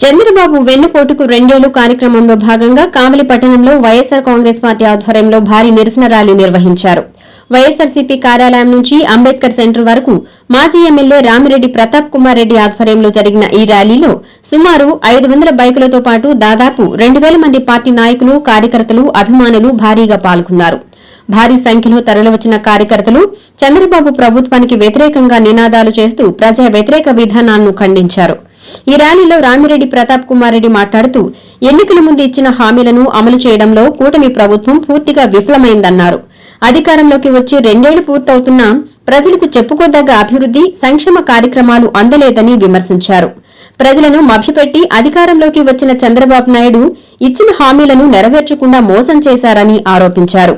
చంద్రబాబు వెన్నుపోటుకు రెండేళ్లు కార్యక్రమంలో భాగంగా కావలి పట్టణంలో వైఎస్సార్ కాంగ్రెస్ పార్టీ ఆధ్వర్యంలో భారీ నిరసన ర్యాలీ నిర్వహించారు. వైఎస్సార్సీపీ కార్యాలయం నుంచి అంబేద్కర్ సెంటర్ వరకు మాజీ ఎమ్మెల్యే రామిరెడ్డి ప్రతాప్ కుమార్ రెడ్డి ఆధ్వర్యంలో జరిగిన ఈ ర్యాలీలో సుమారు 500 బైకులతో పాటు దాదాపు 2000 మంది పార్టీ నాయకులు, కార్యకర్తలు, అభిమానులు భారీగా పాల్గొన్నారు. భారీ సంఖ్యలో తరలివచ్చిన కార్యకర్తలు చంద్రబాబు ప్రభుత్వానికి వ్యతిరేకంగా నినాదాలు చేస్తూ ప్రజా వ్యతిరేక విధానాలను ఖండించారు. ఈ ర్యాలీలో రామిరెడ్డి ప్రతాప్ కుమార్ రెడ్డి మాట్లాడుతూ ఎన్నికల ముందు ఇచ్చిన హామీలను అమలు చేయడంలో కూటమి ప్రభుత్వం పూర్తిగా విఫలమైందన్నారు. అధికారంలోకి వచ్చి రెండేళ్లు పూర్తవుతున్నా ప్రజలకు చెప్పుకోదగ్గ అభివృద్ది, సంక్షేమ కార్యక్రమాలు అందలేదని విమర్శించారు. ప్రజలను మభ్యపెట్టి అధికారంలోకి వచ్చిన చంద్రబాబు నాయుడు ఇచ్చిన హామీలను నెరవేర్చకుండా మోసం చేశారని ఆరోపించారు.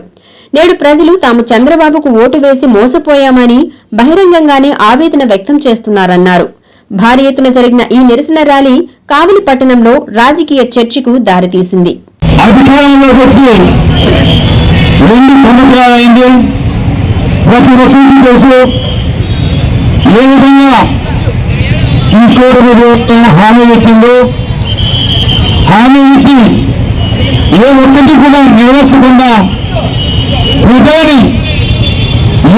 నేడు ప్రజలు తాము చంద్రబాబుకు ఓటు వేసి మోసపోయామని బహిరంగంగానే ఆవేదన వ్యక్తం చేస్తున్నారన్నారు. భారీ ఎత్తున జరిగిన ఈ నిరసన ర్యాలీ కావలి పట్టణంలో రాజకీయ చర్చకు దారితీసింది. అధికారంలోకి వచ్చి 2 సంవత్సరాలైంది. ప్రతి ఒక్కరికి తెలుసు ఏ విధంగా ఈ కోటి హామీ ఇచ్చిందో. హామీ ఇచ్చి ఏ ఒక్కటి కూడా నెరవేర్చకుండా ప్రజలని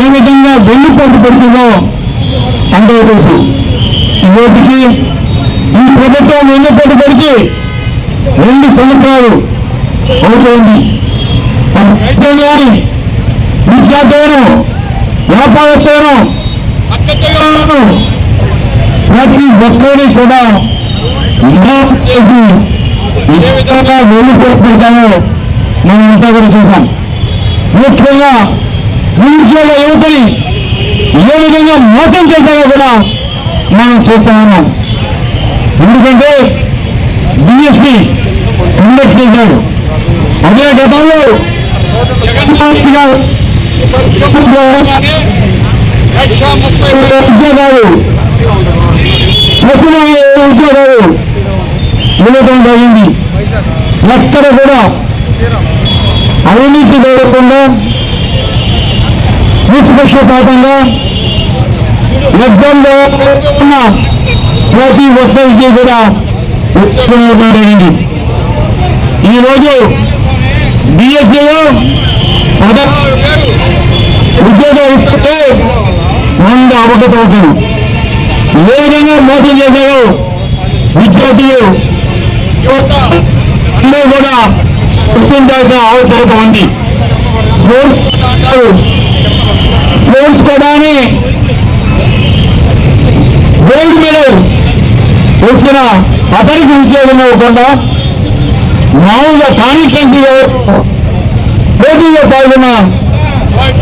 ఏ విధంగా వెన్నుపోటు పెడుతుందో అందరూ తెలుసు. ఈ రోజుకి ఈ ప్రభుత్వం వెన్నుపోటు పెడితే 2 సంవత్సరాలు అవుతోంది. విద్యార్థులను, వ్యాపారస్తులను, ప్రతి ఒక్కరిని కూడా ఏ విధంగా వెన్నుపోటు పెడతామో మనం అంతా కూడా చూసాం. ముఖ్యంగా నిరుద్యోగ యువతని ఏ విధంగా మోసం చేశారో కూడా మనం చూస్తా ఉన్నాం. ఎందుకంటే బీఎస్పీ కండక్ట్ చేశారు. అదే గతంలో ఉద్యోగాలు, సచివాలయ ఉద్యోగాలు ఇవ్వడం జరిగింది. ఎక్కడ కూడా అవినీతి జరగకుండా నిష్పక్షపాతంగా ఎగ్జామ్లో ఉన్న ప్రతి ఒక్కరికి కూడా జరిగింది. ఈరోజు బిఎస్సీలో ఉద్యోగాలు ఇస్తే 100 అవకతవకలు. ఏ విధంగా మోసం చేశారో విద్యార్థులు అందరూ కూడా గుర్తించాల్సిన అవసరం ఉంది. స్పోర్ట్స్ కూడా గోల్డ్ మెడల్ వచ్చిన అతనికి ఉద్యోగం ఇవ్వకుండా మామూలుగా కాన్స్టిట్యూన్సీలో పోటీలో పాల్గొన్న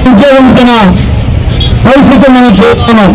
ఉద్యోగం ఇచ్చిన పరిస్థితి మనం చూస్తున్నాం.